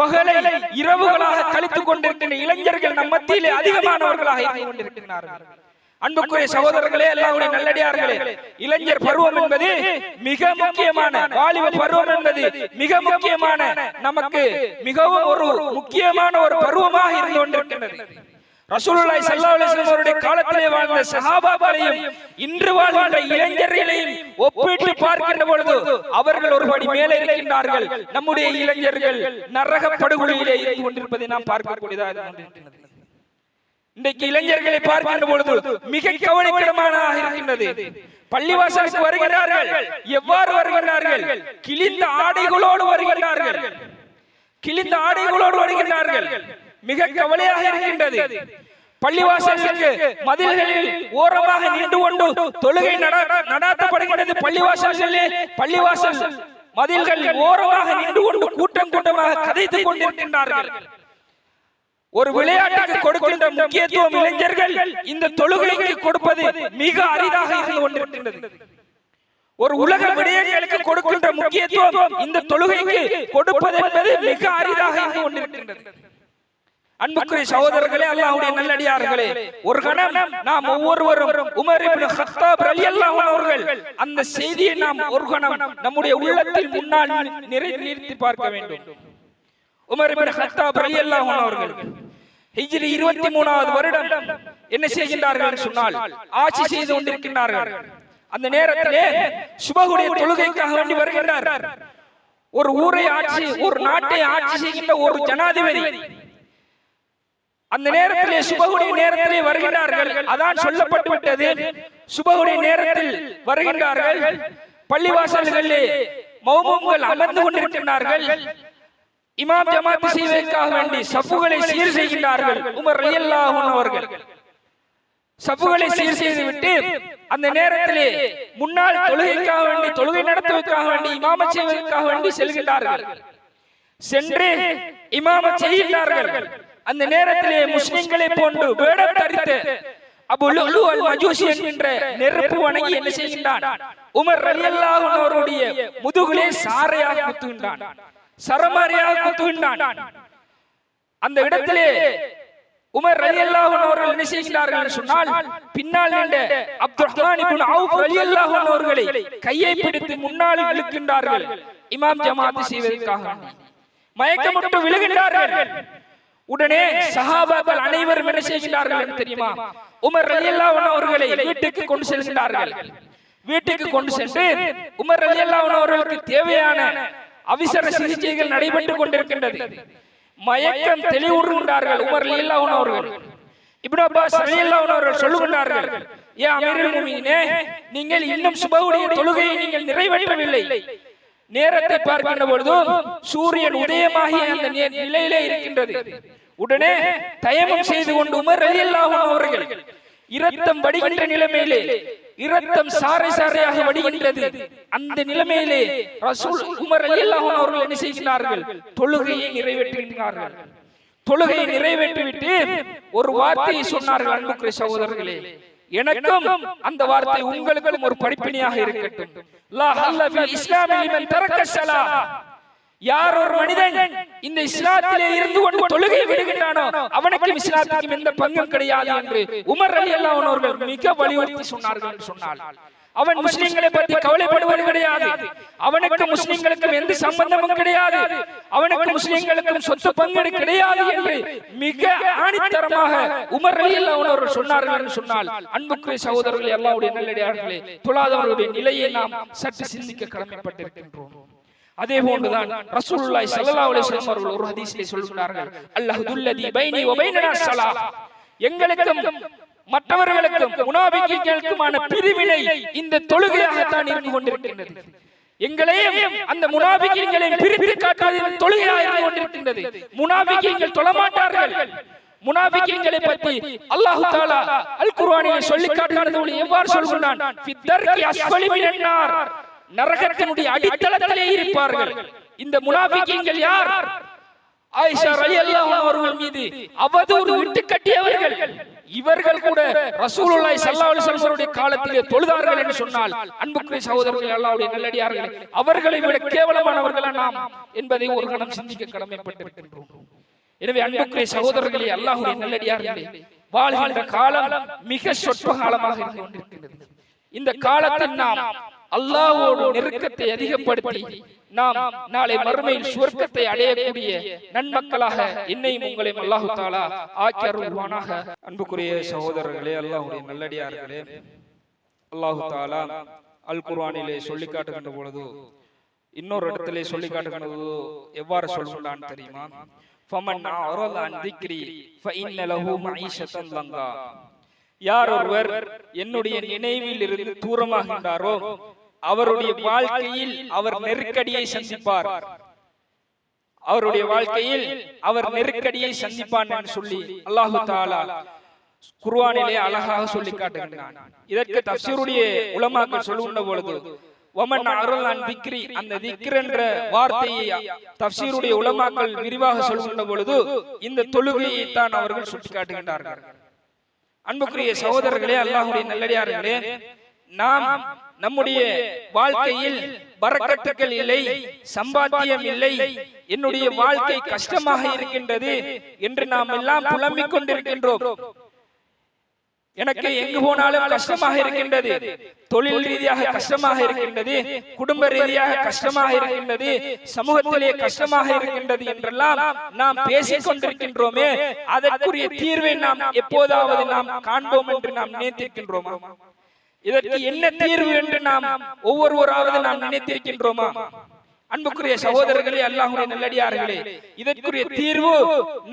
S1: பகலை இரவுகளாக கழித்துக் கொண்டிருக்கின்ற இளைஞர்கள் நம் மத்தியிலே அதிகமானவர்களாக இருந்து கொண்டிருக்கிறார்கள். அன்புக்குரிய சகோதரர்களே, அல்லாஹ்வுடைய நல்லடியார்களே, இளைஞர் பருவம் என்பது மிக முக்கியமான, வாலிப பருவம் என்பது மிக முக்கியமான, நமக்கு மிகவும் ஒரு முக்கியமான ஒரு பருவமாக இருந்து கொண்டிருக்கின்றது. ரசூலுல்லாஹி ஸல்லல்லாஹு அலைஹி வஸல்லம் அவருடைய காலத்திலே வாழ்ந்த சஹாபாக்களையும் இன்று வாழ்கின்ற இளைஞர்களையும் ஒப்பிட்டு பார்க்கின்ற பொழுது அவர்கள் ஒருபடி மேலே இருக்கின்றார்கள். நம்முடைய இளைஞர்கள் நரக படுகொலியிலே இருந்து கொண்டிருப்பதை நாம் பார்க்கக்கூடியதாக இருக்கின்றது. இன்றைக்கு இளைஞர்களை பார்க்கின்ற பொழுது மிக கவலைக்கிடமானதாக இருக்கின்றது. பள்ளிவாசலுக்கு வருகிறார்கள். எவ்வாறு வருகிறார்கள்? கிழிந்த ஆடைகளோடு வருகிறார்கள். கிழிந்த ஆடைகளோடு வருகிறார்கள். மிக கவலையாக இருக்கின்றது. பள்ளிவாசலுக்கு மதில்களில் ஓரமாக நின்று கொண்டு தொழுகை நடாத்தப்படுகிறது. பள்ளிவாசல் மதில்கள் ஓரமாக நின்று கொண்டு கூட்டம் கூட்டமாக கதைத்துக் கொண்டிருக்கின்றார்கள். ஒரு விளையாட்டுக்கு கொடுக்கின்ற முக்கியத்துவம் இளைஞர்கள் இந்த தொழுகைக்கு கொடுப்பது மிக அரிதாக இருந்து கொண்டிருக்கின்றது. ஒரு உலக விடயங்களுக்கு கொடுக்கின்ற முக்கியத்துவம் இந்த தொழுகைக்கு கொடுப்பது என்பது மிக அரிதாக இருந்து கொண்டிருக்கின்றது. அன்புக்குரிய சகோதரர்களே, அல்லாஹ்வுடைய நல்லடியார்களே, ஒரு கணம் நாம் ஒவ்வொருவரும் உமர் இப்னு கத்தாப் ரலியல்லாஹு அன்ஹு அவர்கள் அந்த செய்தியை நாம் ஒரு கணம் நம்முடைய உள்ளத்தில் முன்னால் நிறுத்தி பார்க்க வேண்டும். உமர் இப்னு கத்தாப் ரலியல்லாஹு அன்ஹு அவர்கள் ஹிஜ்ரி 23வது வருடம் என்ன செய்கின்றார்கள் என்று சொன்னால் ஆட்சி செய்து கொண்டிருக்கின்றார்கள். அந்த நேரத்திலே சுபஹுடைய தொழுகைக்காக வேண்டி வருகின்றார். ஒரு ஊரை ஆட்சி, ஒரு நாட்டை ஆட்சி செய்கின்ற ஒரு ஜனாதிபதி அந்த நேரத்திலே சுபஹுடைய நேரத்திலே வருகின்றார்கள். அதான் சொல்லப்பட்டு விட்டது. சுபஹுடைய நேரத்தில் வருகின்றார்கள். பள்ளிவாசல்களிலே மௌமூம்கள் அமர்ந்து கொண்டிருக்கின்றார்கள். இமாம் ஜமாத் செய்வதற்காக வேண்டி சஃப்புகளை சீர் செய்கின்றார்கள். உமர் ரலியல்லாஹு அன்ஹு அவர்கள் சஃப்புகளை சீர் செய்துவிட்டு அந்த நேரத்திலே முன்னாள் தொழுகைக்காக வேண்டி, தொழுகை நடத்துவதற்காக வேண்டி, இமாமத் செய்வதற்காக வேண்டி செல்கின்றார்கள். சென்று இமாமத் செய்கின்றார்கள். அந்த நேரத்திலே முஸ்லிம்களை போன்று வேடம் தரித்த அபு லுலு அல் மஜூசி என்கின்ற நெருப்பு வணங்கி என்ன செய்கின்றான்? உமர் ரலியல்லாஹு அன்ஹு அவருடைய முதுகிலே சாரையாக குத்துகின்றான், சரமாரியாக குத்துகின்றான். அந்த இடத்திலே உமர் ரலியல்லாஹு அன்ஹு அவர்கள் என்ன செய்கிறார்கள் என்று சொன்னால், பின்னால் நின்ற அப்துர்ரஹ்மான் இப்னு அவுஃப் ரலியல்லாஹு அன்ஹு அவர்களை கையை பிடித்து முன்னால் இழுக்கின்றார்கள். இமாம் ஜமாத் செய்வதற்காக மயக்கமுற்று விழுகின்றார்கள். உடனே சஹாபாக்கள் அனைவரும் என்ன செய்கிறார்கள் என்று தெரியுமா? உமர் ரலியல்லாஹு அன்ஹு அவர்களை வீட்டுக்கு கொண்டு செல்கிறார்கள். வீட்டுக்கு கொண்டு சென்று உமர் ரலியல்லாஹு அன்ஹு அவர்களுக்கு தேவையான அவசர சிகிச்சைகள் நடைபெற்றுக் கொண்டிருக்கின்றது. மயக்கம் தெளிவுறுகின்றார்கள் உமர் ரலியல்லாஹு அன்ஹு அவர்கள். இப்னு அப்பாஸ் ரலியல்லாஹு அன்ஹு அவர்கள் சொல்லுகின்றார்கள், யா அமீருல் முஃமினீனே, நீங்கள் இன்னும் சுபஹுடைய தொழுகையை நீங்கள் நிறைவேற்றவில்லை. நேரத்தை பார்க்கின்ற பொழுது சூரியன் உதயமாகி அந்த நிலையிலே இருக்கின்றது. உடனே தயமம் செய்து கொண்டு உமர் ரலியல்லாஹு அன்ஹு அவர்கள் இரத்தம் வடிகின்ற நிலைமையிலே, இரத்தம் சாறை சாறையாக வடிகின்றது. அந்த நிலைமையிலே ரசூல் உமர் ரலியல்லாஹு அன்ஹு அவர்கள் என்ன செய்கிறார்கள்? தொழுகையை நிறைவேற்றுகிறார்கள். தொழுகையை நிறைவேற்றிவிட்டு ஒரு வார்த்தையை சொன்னார்கள். அன்புக்குரிய சகோதரர்களே, எனக்கும் அந்த வார்த்தை உங்களுக்கும் ஒரு படிப்பினையாக இருக்கட்டும். லா ஹல்ல ஃபில் இஸ்லாமி லிமன் தரக்க ஸலாஹ். யார் ஒரு மனிதன் இந்த இஸ்லாத்திலே இருந்து கொண்டு தொழுகை விடுகின்றானோ அவனுக்கும் இஸ்லாத்துக்கும் எந்த பங்கும் கிடையாது என்று உமர் ரலியல்லாஹு அன்ஹு அவர்கள் மிக வலியுறுத்தி சொன்னார்கள் என்று சொன்னால், அவன் முஸ்லிம்களை பற்றி கவலைப்படுவது கிடையாது, அவனுக்கு முஸ்லிம்களுக்கும் எந்த சம்பந்தமும் கிடையாது, அவனுக்கு முஸ்லிம்களுக்கும் சொத்து பங்கீடு கிடையாது என்று மிக ஆணித்தரமாக உமர் ரலியல்லாஹு அன்ஹு அவர்கள் சொன்னார்கள் என்று சொன்னால், அன்புக்குரிய சகோதரர்களே, அல்லாஹ்வுடைய நல்லடியார்களே, தொழாதவர்களுடைய நிலையை நாம் சற்று சிந்திக்க கடமைப்பட்டிருக்கின்றோம். அதே போன்றுதான் ரசூலுல்லாஹி ஸல்லல்லாஹு அலைஹி வஸல்லம் அவர்கள் ஒரு ஹதீஸிலே சொல்கிறார்கள், அல்லாஹுல்லதி பைனி வ பைனனா ஸலாஹ். எங்களுக்கும் மற்றவர்களுக்கும் முனாஃபிக்குகளுக்குமான பிரிவினை இந்த தொழுகையாகத்தான் இருந்து கொண்டிருக்கின்றது. எங்களையும் அந்த முனாஃபிக்குகளையும் பிரித்து காட்டுவது தொழுகையாக இருந்து கொண்டிருக்கின்றது. முனாஃபிக்குகள் தொழமாட்டார்கள். முனாஃபிக்குகளை பற்றி அல்லாஹ் தஆலா அல் குர்ஆனிலே சொல்லி காட்டுகிறது. எவ்வாறு சொல்கிறான்? ஃபித்தர்கி அஸ்ஃபலி மினன் நார். நரகத்தினுடைய அடித்தளத்திலே இருப்பார்கள். இந்த முனாஃபிக்குகள் யார்? ஆயிஷா ரலியல்லாஹு அன்ஹா அவர்கள் மீது அவதூறு விட்டு கட்டியவர்கள். இவர்கள் கூட ரசூலுல்லாஹி ஸல்லல்லாஹு அலைஹி வஸல்லம் அவருடைய காலத்திலே தொழுதார்கள் என்று சொன்னால், அன்புக்குரிய சகோதரர்களே, அல்லாஹ்வுடைய நல்லடியார்களே, அவர்களை விட கேவலமானவர்களா நாம் என்பதை ஒரு கணம் சிந்திக்க கடமைப்பட்டிருக்கின்றோம். எனவே அன்புக்குரிய சகோதரர்களே, அல்லாஹ்வுடைய நல்லடியார்களே, வாழ்கின்ற காலம் மிக சொற்ப காலமாக இருந்து கொண்டிருக்கின்றது. இந்த காலத்தில் நாம் அல்லாஹ்வோடு நெருக்கத்தை அதிகப்படுத்தி நாம் நாளை மறுமையில் சுவர்க்கத்தை அடையக்கூடிய நன்மக்களாக என்னையும் உங்களையும் அல்லாஹ் தஆலா ஆக்கி அருள்வானாக. அன்புக்குரிய சகோதரர்களே, அல்லாஹ்வுடைய நல்லடியார்களே, அல்லாஹ் தஆலா அல் குர்ஆனிலே சொல்லி காட்டுகின்ற பொழுது இன்னொரு இடத்திலே சொல்லி காட்டுகின்றது எவ்வாறு சொல்கிறான் தெரியுமா? ஃபமன் அறத அன் திக்ரி ஃபஇன்ன லஹு மஈஷத்தன் லங்கா. யார் ஒருவர் என்னுடைய நினைவில் இருந்து தூரமாகின்றாரோ அவருடைய வாழ்க்கையில் அவர் நெருக்கடியை சந்திப்பார். அவருடைய வாழ்க்கையில் அவர் நெருக்கடியை சந்திப்பான் என்று சொல்லி அல்லாஹ் தஆலா குர்ஆனிலே அழகாக சொல்லி காட்டுகின்றான். இதற்கு தஃப்சீருடைய உலமாக்கள் சொல்லுகின்ற பொழுது வமன் அறத அன் திக்ரி, அந்த திக்ர் என்ற வார்த்தையை தஃப்சீருடைய உலமாக்கள் விரிவாக சொல்லுகின்ற பொழுது இந்த தொழுகையை தான் அவர்கள் சுட்டிக்காட்டுகின்றார்கள். அன்புக்குரிய சகோதரர்களே, அல்லாஹ்வுடைய நல்லடியார்களே, நாம் நம்முடைய வாழ்க்கையில் பரக்கத்துக்கள் இல்லை, சம்பாத்தியம் இல்லை, என்னுடைய வாழ்க்கை கஷ்டமாக இருக்கின்றது என்று நாம் எல்லாம் புலம்பிக் கொண்டிருக்கின்றோம். எனக்கு எங்கு போனாலும் கஷ்டமாக இருக்கின்றது, தொழில் ரீதியாக கஷ்டமாக இருக்கின்றது, குடும்ப ரீதியாக கஷ்டமாக இருக்கின்றது, சமூகத்திலே கஷ்டமாக இருக்கின்றது என்றெல்லாம் நாம் பேசிக் கொண்டிருக்கின்றோமே, அதற்குரிய தீர்வை நாம் எப்போதாவது நாம் காண்போம் என்று நாம் நினைத்திருக்கின்றோமா? இதற்கு என்ன தீர்வு என்று நாம் ஒவ்வொருவராவது நாம் நினைத்திருக்கின்றோமா? அன்புக்குரிய சகோதரர்களே, அல்லாஹ்வுடைய நல்லடியார்களே, இதற்குரிய தீர்வு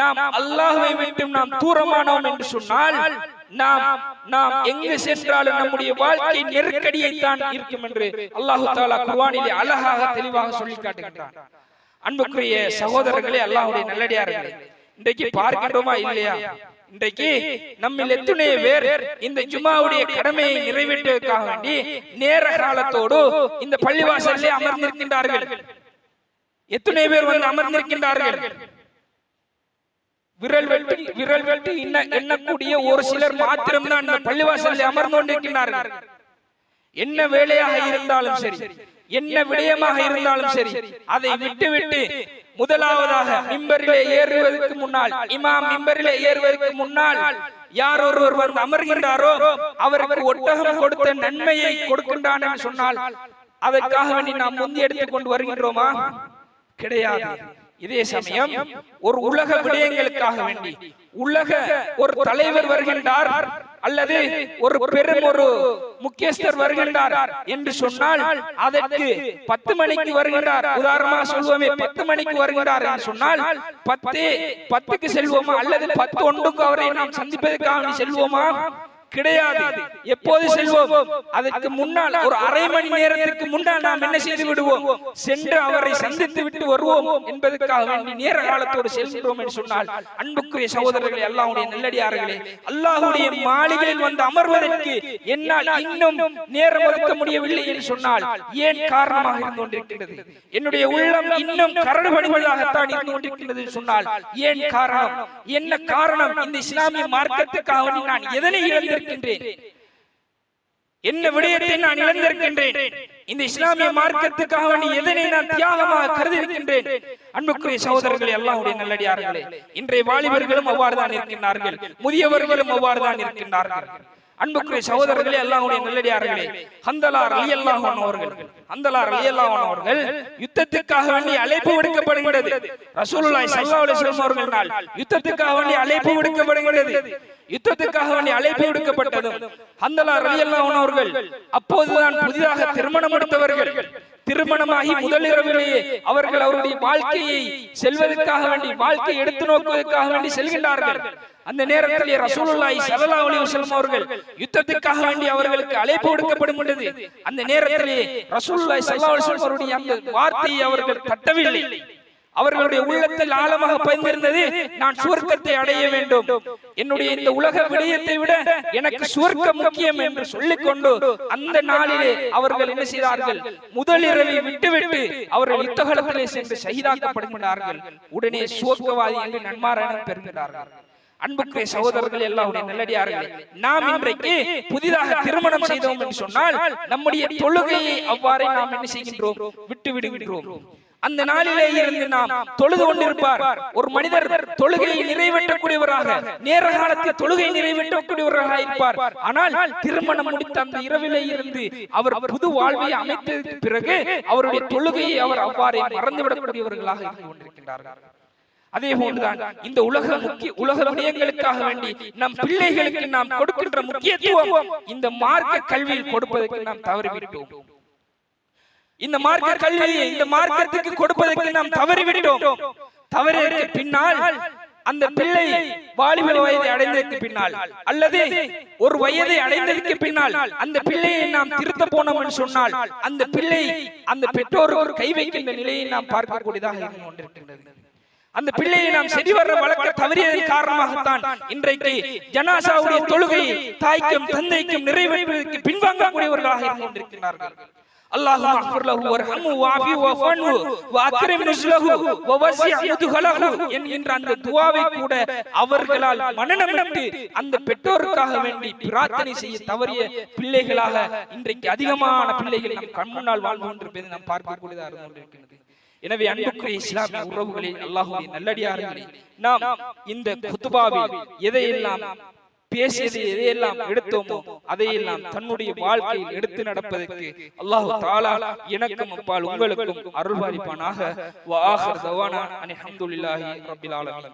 S1: நாம் அல்லாஹ்வை விட்டு நாம் தூரமானோம் என்று சொன்னால் நாம் எங்கு சென்றாலும் நம்முடைய வாழ்க்கை நெருக்கடியை தான் இருக்கும் என்று அல்லாஹ் தஆலா குர்ஆனிலே அழகாக தெளிவாக சொல்லி காட்டுகின்றான். அன்புக்குரிய சகோதரர்களே, அல்லாஹ்வுடைய நல்லடியார்களே, இன்றைக்கு பார்க்கின்றோமா இல்லையா? இன்றைக்கு நம்மில் எத்தனை பேர் இந்த ஜும்ஆவுடைய கடமையை நிறைவேற்றுவதற்காக வேண்டி நேர காலத்தோடு இந்த பள்ளிவாசலிலே அமர்ந்திருக்கின்றார்கள்? எத்தனை பேர் வந்து அமர்ந்திருக்கின்றார்கள்? விரல் வெட்டி எண்ணக்கூடிய ஒரு சிலர் மாத்திரம்தான் இந்த பள்ளிவாசலில் அமர்ந்து கொண்டிருக்கிறார்கள். என்ன வேலையாக இருந்தாலும் சரி, என்ன விடயமாக இருந்தாலும் சரி, அதை விட்டுவிட்டு முதலாவதாக மிம்பரிலே ஏறுவதற்கு முன்னால், இமாம் மிம்பரிலே ஏறுவதற்கு முன்னால் யார் ஒருவர் வந்து அமர்கின்றாரோ அவருக்கு ஒட்டகம் கொடுத்த நன்மையை கொடுக்கின்றான் என்று சொன்னால் அதற்காக வேண்டி நாம் முந்தி எடுத்துக் கொண்டு வருகின்றோமா? கிடையாது. இதே சமயம் ஒரு உலக விடயங்களுக்காக வேண்டி உலக ஒரு தலைவர் வருகின்றார் அல்லது ஒரு பெரும் ஒரு முக்கியஸ்தர் வருகின்றார் என்று சொன்னால் அதற்கு 10 மணிக்கு வருகின்றார், உதாரணமாக சொல்வோமே 10 மணிக்கு வருகின்றார் என்று சொன்னால் 10க்கு செல்வோமா அல்லது 10:01 அவரை நாம் சந்திப்பதற்காக செல்வோமா? கிடையாது. எப்போது செல்வோம்? அதற்கு முன்னால் ஒரு அரை மணி நேரத்திற்கு முன்னால் நாம் என்ன செய்து விடுவோம்? சென்று அவரை சந்தித்து விட்டு வருவோம் என்பதற்காக வேண்டி நேர காலத்தோடு செல்கிறோம் என்று சொன்னால் அன்புக்குரிய சகோதரர்களே, அல்லாஹ்வுடைய நல்லடியார்களே, அல்லாஹ்வுடைய மாளிகையில் வந்து அமர்வதற்கு என்னால் இன்னும் நேரம் ஒதுக்க முடியவில்லை என்று சொன்னால் ஏன் காரணமாக இருந்து கொண்டிருக்கின்றது? என்னுடைய உள்ளம் இன்னும் கரடுபடுவதாகத்தான் இருந்து கொண்டிருக்கின்றது சொன்னால் ஏன் காரணம்? என்ன காரணம்? இந்த இஸ்லாமிய மார்க்கத்துக்காக வேண்டி நான் எதனை இழந்திருக்கின்றேன்? என்ன விடயத்தை நான் இழந்திருக்கின்றேன்? இந்த இஸ்லாமிய மார்க்கத்துக்காக வேண்டி எதனை நான் தியாகமாக கருதி இருக்கின்றேன்? அன்புக்குரிய சகோதரர்களே, அல்லாஹ்வுடைய நல்லடியார்களே, இன்றைய வாலிபர்களும் அவ்வாறுதான் இருக்கின்றார்கள், முதியவர்களும் அவ்வாறுதான் இருக்கின்றார்கள். அன்புக்குரிய சகோதரர்களே, அல்லாஹ்வுடைய நல்லடியார்களே, ஹந்தலா ரலியல்லாஹு அன்ஹு அவர்கள் யுத்தத்துக்காக வேண்டி அழைப்பு விடுக்கப்படுகிறது. ரசூலுல்லாஹி ஸல்லல்லாஹு அலைஹி வஸல்லம் அவர்களால் யுத்தத்துக்காக வேண்டி அழைப்பு விடுக்கப்படுகிறது. யுத்தத்துக்காக வேண்டி அழைப்பு விடுக்கப்பட்டதும் ஹந்தலா ரலியல்லாஹு அன்ஹு அவர்கள் அப்போதுதான் புதிதாக திருமணம் எடுத்தவர்கள். திருமணமாகி முதல் இரவிலேயே அவர்கள் அவருடைய வாழ்க்கையை செல்வதற்காக வேண்டி, வாழ்க்கையை எடுத்து நோக்குவதற்காக வேண்டி செல்கின்றார்கள். அந்த நேரத்திலே ரசூலுல்லாஹி ஸல்லல்லாஹு அலைஹி வஸல்லம் அவர்கள் யுத்தத்துக்காக வேண்டி அவர்களுக்கு அழைப்பு விடுக்கப்படுகிறது. அந்த நேரத்திலே ரசூலுல்லாஹி ஸல்லல்லாஹு அலைஹி வஸல்லம் அவருடைய அந்த வார்த்தையை அவர்கள் தட்டவில்லை. அவர்களுடைய உள்ளத்தில் ஆழமாக பதிந்திருந்தது, நான் சுவர்க்கத்தை அடைய வேண்டும், என்னுடைய இந்த உலக விடயத்தை விட எனக்கு சுவர்க்கம் முக்கியம் என்று சொல்லிக்கொண்டு அந்த நாளிலே அவர்கள் என்ன செய்தார்கள்? முதல் இரவை விட்டுவிட்டு அவர்கள் யுத்தகலத்திலே சென்று ஷஹீதாக்கப்படுகிறார்கள். உடனே சுவர்க்கவாதி என்று நன்மாராயணம் பெறுகிறார்கள். அன்புக்குரிய சகோதரர்கள், அல்லாஹ்வுடைய நல்லடியார்களே, நாம் இன்றைக்கு புதிதாக திருமணம் செய்தோம் என்று சொன்னால் நம்முடைய தொழுகையை அவ்வாறே நாம் என்ன செய்கின்றோம்? விட்டு விடுகின்றோம். அந்த நாளிலே இருந்து நாம் தொழுது கொண்டிருப்பார். ஒரு மனிதர் தொழுகையை நிறைவேற்றக்கூடியவராக, நேர காலத்தில் தொழுகை நிறைவேற்றக்கூடியவராக இருப்பார். ஆனால் திருமணம் முடித்த அந்த இரவிலே இருந்து அவர் புது வாழ்வை அமைத்ததற்கு பிறகு அவருடைய தொழுகையை அவர் அவ்வாறே மறந்துவிடக்கூடியவர்களாக இருந்து கொண்டிருக்கின்றார்கள். அதே போன்றுதான் இந்த உலக விடயங்களுக்காக வேண்டி நம் பிள்ளைகளுக்கு நாம் கொடுக்கின்ற முக்கியத்துவம் இந்த மார்க்க கல்வியில் கொடுப்பதற்கு நாம் தவறிவிட்டோம். இந்த மார்க்க கல்வியை இந்த மார்க்கத்துக்கு கொடுப்பதற்கு நாம் தவறிவிட்டோம். தவறிற்கு பின்னால் அந்த பிள்ளை வாலிப வயதை அடைந்ததற்கு பின்னால் அல்லது ஒரு வயதை அடைந்ததற்கு பின்னால் அந்த பிள்ளையை நாம் திருத்த போனோம் என்று சொன்னால் அந்த பிள்ளை அந்த பெற்றோருக்கு கை வைக்கின்ற நிலையை நாம் பார்க்கக்கூடியதாக இருந்து கொண்டிருக்கின்றது. அந்த பிள்ளையை நாம் செடிவர வளர்க்க தவறியதன் காரணமாகத்தான் இன்றைக்கு ஜனாசாவுடைய தொழுகை தாய்க்கும் தந்தைக்கும் நிறைவேற்றுவதற்கு பின்வாங்கக்கூடியவர்களாக இருந்து கொண்டிருக்கிறார்கள். அல்லாஹும்ம அக்ஃபிர் லஹு வர்ஹம்ஹு வஅஃபி வஃஅன்ஹு வஅக்ரிம் நுஸ்லஹு வவஸி' முத்கலஹு என்கின்ற அந்த துஆவை கூட அவர்களால் மனநமிட்டு அந்த பெற்றோருக்காக வேண்டி பிரார்த்தனை செய்ய தவறிய பிள்ளைகளாக இன்றைக்கு அதிகமான பிள்ளைகள் நம் கண் முன்னால் வாழ்ந்து கொண்டிருப்பதை நாம் பார்க்கக்கூடியதாக இருந்து கொண்டிருக்கிறது. எனவே அன்புக்குரிய இஸ்லாமிய உறவுகளே, அல்லாஹ்வுடைய நல்லடியார்களே, நாம் இந்த குத்பாவில் எதையெல்லாம் பேசியது எதையெல்லாம் எடுத்தோமோ அதையெல்லாம் தன்னுடைய வாழ்க்கையில் எடுத்து நடப்பதற்கு அல்லாஹ் தஆலா எனக்கும் அப்பால் உங்களுக்கும் அருள் பாலிப்பானாக. வ ஆகிர் தவானா அல்ஹம்துலில்லாஹி ரப்பில் ஆலமீன்.